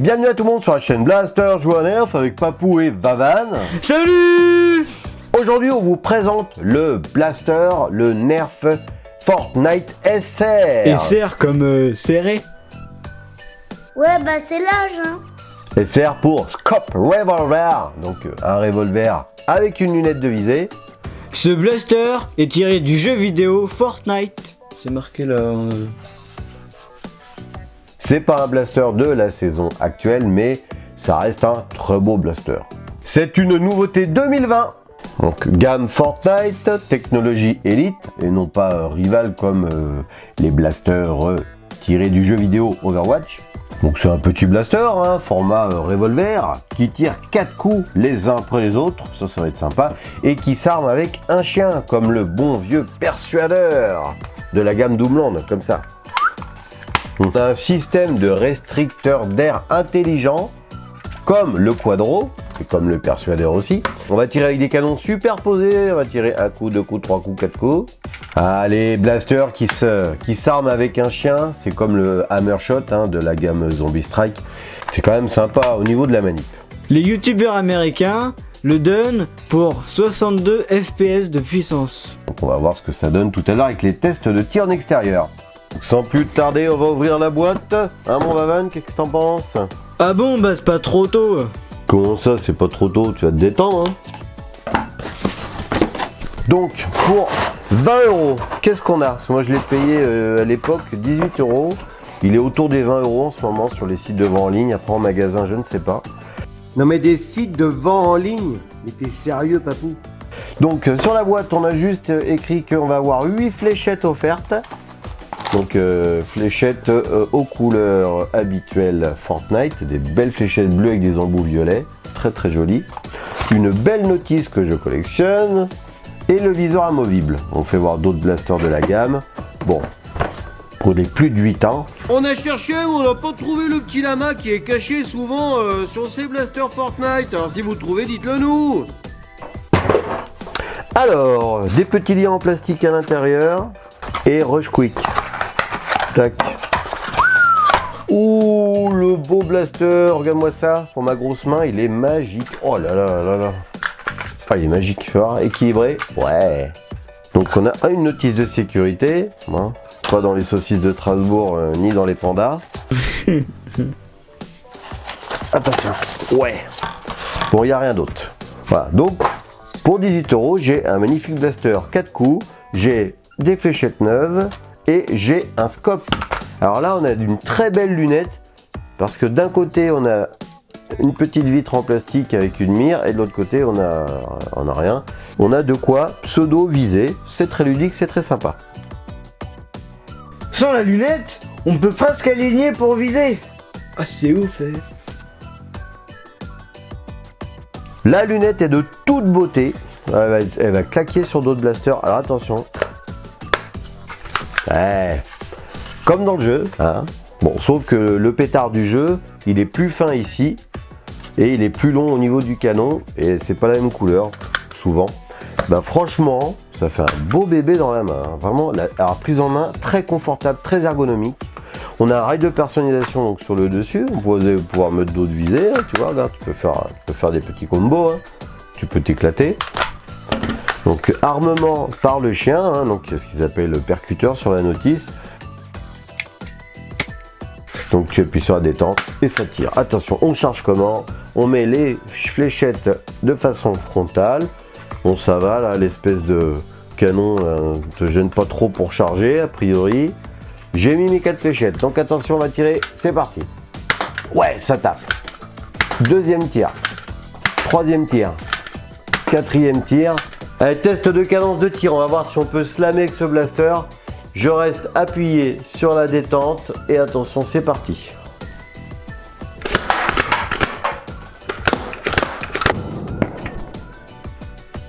Bienvenue à tout le monde sur la chaîne Blaster Joue à Nerf avec Papou et Vavan. Salut! Aujourd'hui on vous présente le Blaster, le Nerf Fortnite SR. SR comme serré. Ouais, bah c'est l'âge, hein. SR pour Scope Revolver, donc un revolver avec une lunette de visée. Ce blaster est tiré du jeu vidéo Fortnite. C'est marqué là. C'est pas un blaster de la saison actuelle, mais ça reste un très beau blaster. C'est une nouveauté 2020. Donc gamme Fortnite, technologie élite et non pas rival comme les blasters tirés du jeu vidéo Overwatch. Donc c'est un petit blaster, hein, format revolver, qui tire 4 coups les uns après les autres, ça va être sympa, et qui s'arme avec un chien, comme le bon vieux persuadeur de la gamme Doomland, comme ça. On a un système de restricteur d'air intelligent, comme le Quadro, et comme le persuadeur aussi. On va tirer avec des canons superposés, on va tirer un coup, deux coups, trois coups, quatre coups. Ah, les blasters qui s'arment avec un chien, c'est comme le Hammershot hein, de la gamme Zombie Strike. C'est quand même sympa au niveau de la manip. Les youtubeurs américains le donnent pour 62 FPS de puissance. Donc on va voir ce que ça donne tout à l'heure avec les tests de tir en extérieur. Donc, sans plus tarder, on va ouvrir la boîte. Hein mon Vavan, qu'est-ce que t'en penses? Ah bon, bah c'est pas trop tôt. Comment ça, c'est pas trop tôt? Tu vas te détendre, hein. Donc, pour 20 €, qu'est-ce qu'on a? Parce que moi, je l'ai payé à l'époque 18 €. Il est autour des 20 € en ce moment sur les sites de vente en ligne. Après, en magasin, je ne sais pas. Non mais des sites de vente en ligne? Mais t'es sérieux, Papou? Donc, sur la boîte, on a juste écrit qu'on va avoir 8 fléchettes offertes. Donc fléchettes aux couleurs habituelles Fortnite, des belles fléchettes bleues avec des embouts violets, très très jolies. Une belle notice que je collectionne et le viseur amovible. On fait voir d'autres blasters de la gamme. Bon, pour les plus de 8 ans. On a cherché, mais on n'a pas trouvé le petit lama qui est caché souvent sur ces blasters Fortnite. Alors si vous trouvez, dites-le nous. Alors, des petits liens en plastique à l'intérieur et Rush Quick. Tac. Ouh, le beau blaster, regarde-moi ça. Pour ma grosse main, il est magique. Oh là là là là. Ah, il est magique, tu vois. Équilibré. Ouais. Donc on a une notice de sécurité. Hein. Pas dans les saucisses de Strasbourg, ni dans les pandas. Attention. Ouais. Bon, il n'y a rien d'autre. Voilà. Donc, pour 18 €, j'ai un magnifique blaster 4 coups. J'ai des fléchettes neuves. Et j'ai un scope. Alors là on a une très belle lunette parce que d'un côté on a une petite vitre en plastique avec une mire et de l'autre côté on a rien. On a de quoi pseudo viser. C'est très ludique, c'est très sympa. Sans la lunette, on peut presque aligner pour viser. Ah c'est ouf. La lunette est de toute beauté. Elle va claquer sur d'autres blasters. Alors attention. Ouais. Comme dans le jeu, hein. Bon, sauf que le pétard du jeu, il est plus fin ici et il est plus long au niveau du canon et c'est pas la même couleur, souvent. Bah franchement, ça fait un beau bébé dans la main, hein. Vraiment. Alors prise en main très confortable, très ergonomique. On a un rail de personnalisation donc sur le dessus. On va pouvoir mettre d'autres visées, hein, tu vois. Regarde, tu peux faire des petits combos, hein. Tu peux t'éclater. Donc armement par le chien, hein, donc ce qu'ils appellent le percuteur sur la notice. Donc tu appuies sur la détente et ça tire. Attention, on charge comment? On met les fléchettes de façon frontale. Bon ça va là, l'espèce de canon ne te gêne pas trop pour charger a priori. J'ai mis mes 4 fléchettes, donc attention on va tirer, c'est parti. Ouais, ça tape. Deuxième tir. Troisième tir. Quatrième tir. Allez, test de cadence de tir, on va voir si on peut slammer avec ce blaster. Je reste appuyé sur la détente et attention, c'est parti.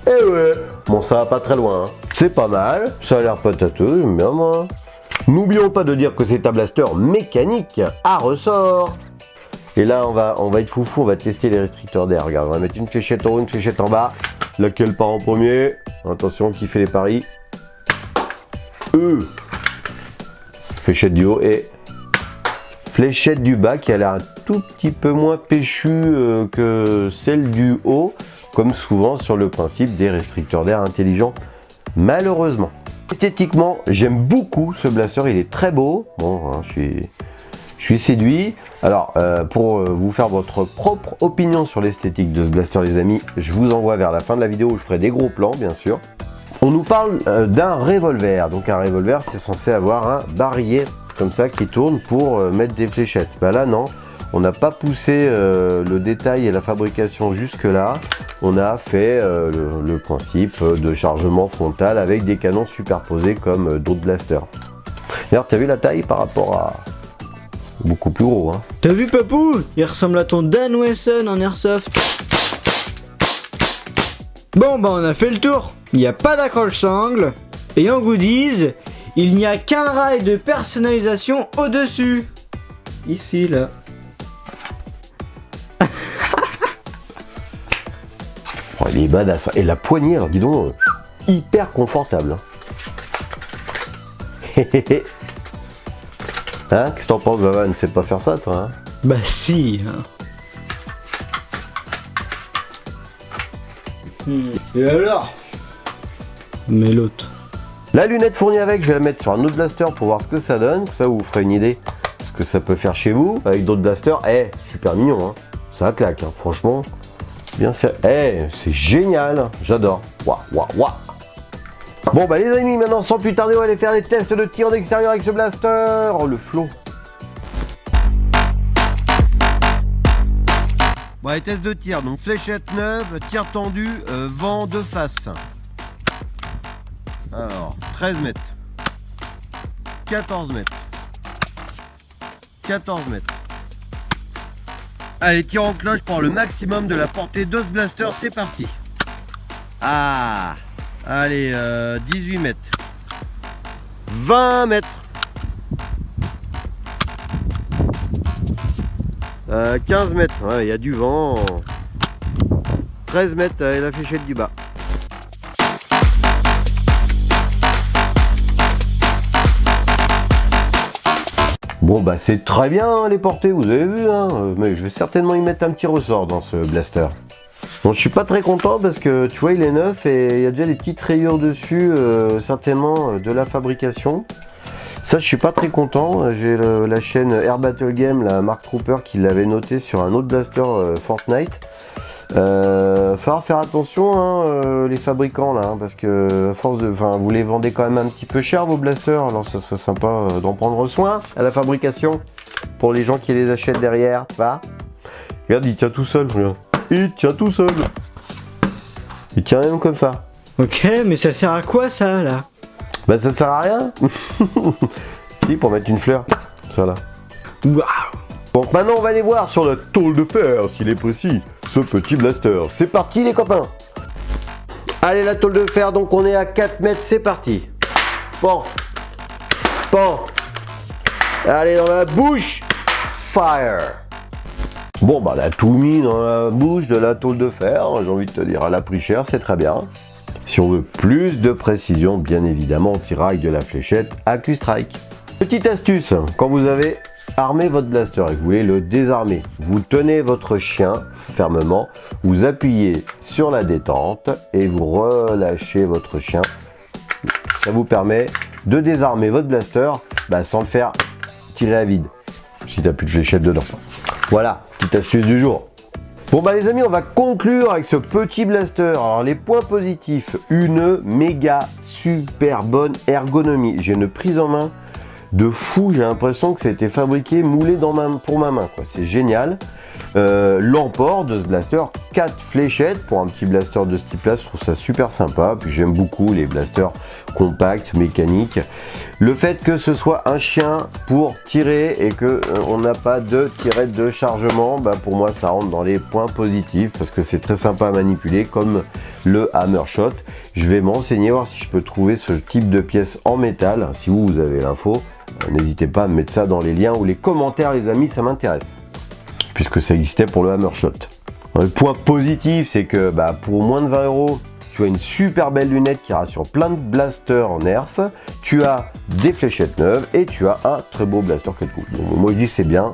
Et ouais, bon ça va pas très loin, hein. C'est pas mal, ça a l'air patateux, j'aime bien moi. N'oublions pas de dire que c'est un blaster mécanique à ressort. Et là on va être foufou, on va tester les restricteurs d'air. Regarde, on va mettre une fléchette en haut, une fléchette en bas. Laquelle part en premier? Attention, qui fait les paris? Fléchette du haut et fléchette du bas qui a l'air un tout petit peu moins péchue que celle du haut, comme souvent sur le principe des restricteurs d'air intelligents, malheureusement. Esthétiquement, j'aime beaucoup ce blaster, il est très beau. Bon, hein, je suis séduit. Alors, pour vous faire votre propre opinion sur l'esthétique de ce blaster, les amis, je vous envoie vers la fin de la vidéo où je ferai des gros plans, bien sûr. On nous parle d'un revolver. Donc un revolver, c'est censé avoir un barillet comme ça qui tourne pour mettre des fléchettes. Bah là, non. On n'a pas poussé le détail et la fabrication jusque là. On a fait le principe de chargement frontal avec des canons superposés comme d'autres blasters. D'ailleurs, t'as vu la taille par rapport à beaucoup plus gros, hein. T'as vu, Papou? Il ressemble à ton Dan Wesson en airsoft. Bon, bah on a fait le tour. Il n'y a pas d'accroche-sangle. Et en goodies, il n'y a qu'un rail de personnalisation au-dessus. Ici, là. Oh, il est badass. Et la poignée, alors dis donc, hyper confortable. Hein, qu'est-ce que t'en penses, Vavan? Ne sais pas faire ça, toi, hein? Bah si, hein. Et alors? Mais l'autre. La lunette fournie avec, je vais la mettre sur un autre blaster pour voir ce que ça donne. Ça vous ferez une idée de ce que ça peut faire chez vous avec d'autres blasters. Super mignon, hein. Ça claque, hein. Franchement. Bien, c'est génial. J'adore. Waouh, waouh, waouh. Bon, bah les amis, maintenant sans plus tarder, on va aller faire les tests de tir en extérieur avec ce blaster. Oh, le flow. Bon, les tests de tir, donc fléchette neuve, tir tendu, vent de face. Alors, 13 mètres, 14 mètres, 14 mètres. Allez, tir en cloche pour le maximum de la portée de ce blaster, c'est parti. Ah, allez, 18 mètres, 20 mètres. 15 mètres, il y a du vent. 13 mètres et la fléchette du bas. Bon bah c'est très bien hein, les portées, vous avez vu hein, mais je vais certainement y mettre un petit ressort dans ce blaster. Bon, je suis pas très content parce que tu vois il est neuf et il y a déjà des petites rayures dessus, certainement de la fabrication. Ça je suis pas très content, j'ai la chaîne Air Battle Game, la Mark Trooper qui l'avait noté sur un autre blaster Fortnite. Falloir faire attention hein, les fabricants là, hein, parce que à force de, vous les vendez quand même un petit peu cher vos blasters, alors ça serait sympa d'en prendre soin à la fabrication pour les gens qui les achètent derrière, tu vois. Regarde, il tient tout seul, regarde. Il tient tout seul. Il tient même comme ça. Ok, mais ça sert à quoi ça là? Bah ça sert à rien. Si, pour mettre une fleur, ça là. Waouh. Donc maintenant on va aller voir sur la tôle de fer, s'il est précis, ce petit blaster. C'est parti les copains. Allez la tôle de fer, donc on est à 4 mètres, c'est parti. Pan. Pan. Allez dans la bouche. Fire. Bon bah la tout mis dans la bouche de la tôle de fer, j'ai envie de te dire, elle a pris cher, c'est très bien. Si on veut plus de précision, bien évidemment, on tirera avec de la fléchette AccuStrike. Petite astuce, quand vous avez armé votre blaster et que vous voulez le désarmer, vous tenez votre chien fermement, vous appuyez sur la détente et vous relâchez votre chien. Ça vous permet de désarmer votre blaster sans le faire tirer à vide, si tu n'as plus de fléchette dedans. Voilà, petite astuce du jour. Bon bah les amis, on va conclure avec ce petit blaster. Alors les points positifs, une méga super bonne ergonomie. J'ai une prise en main de fou, j'ai l'impression que ça a été fabriqué, moulé pour ma main, quoi. C'est génial. L'emport de ce blaster, 4 fléchettes pour un petit blaster de ce type là, je trouve ça super sympa. Puis j'aime beaucoup les blasters compacts, mécaniques. Le fait que ce soit un chien pour tirer et que on n'a pas de tirette de chargement, pour moi ça rentre dans les points positifs parce que c'est très sympa à manipuler comme le Hammershot. Je vais m'enseigner, voir si je peux trouver ce type de pièce en métal. Si vous avez l'info, n'hésitez pas à me mettre ça dans les liens ou les commentaires les amis, ça m'intéresse. Puisque ça existait pour le Hammershot. Le point positif, c'est que pour moins de 20 €, tu as une super belle lunette qui rassure plein de blasters en nerf, tu as des fléchettes neuves et tu as un très beau blaster cut coup. Donc, moi je dis c'est bien,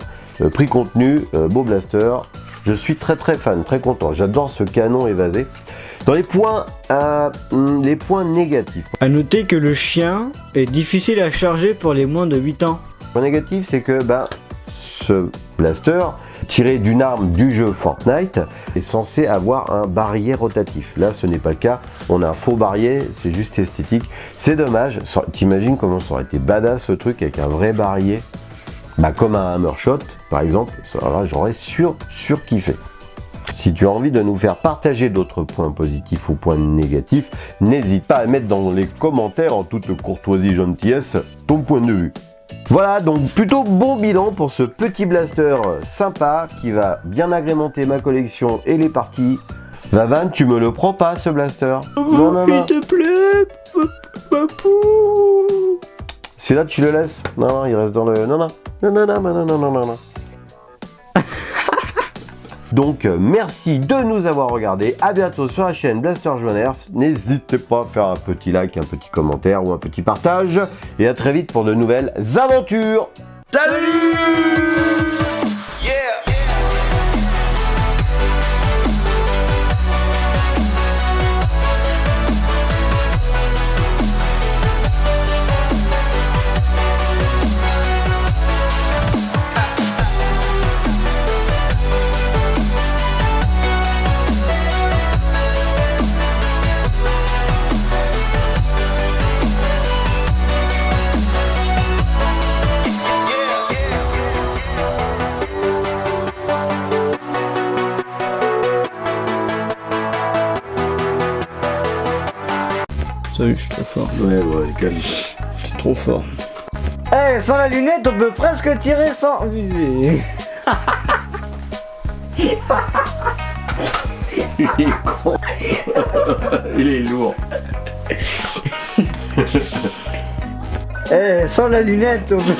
prix contenu, beau blaster, je suis très fan, très content, j'adore ce canon évasé. Dans les points négatifs. A noter que le chien est difficile à charger pour les moins de 8 ans. Le point négatif, c'est que ce blaster, tiré d'une arme du jeu Fortnite, est censé avoir un barillet rotatif. Là, ce n'est pas le cas. On a un faux barillet, c'est juste esthétique. C'est dommage. T'imagines comment ça aurait été badass ce truc avec un vrai barillet, comme un Hammershot, par exemple. Là, j'aurais surkiffé. Si tu as envie de nous faire partager d'autres points positifs ou points négatifs, n'hésite pas à mettre dans les commentaires en toute courtoisie gentillesse ton point de vue. Voilà, donc plutôt bon bilan pour ce petit blaster sympa qui va bien agrémenter ma collection et les parties. Vavan, tu me le prends pas ce blaster? Non. S'il te plaît, papou. Celui-là tu le laisses? Non, il reste dans le... Non. Donc merci de nous avoir regardés, à bientôt sur la chaîne Blaster Joue Nerf, n'hésitez pas à faire un petit like, un petit commentaire ou un petit partage, et à très vite pour de nouvelles aventures. Salut! Salut, je suis trop fort. Ouais, calme. C'est trop fort. Sans la lunette, on peut presque tirer sans viser. Il est con. Il est lourd. Sans la lunette, on peut...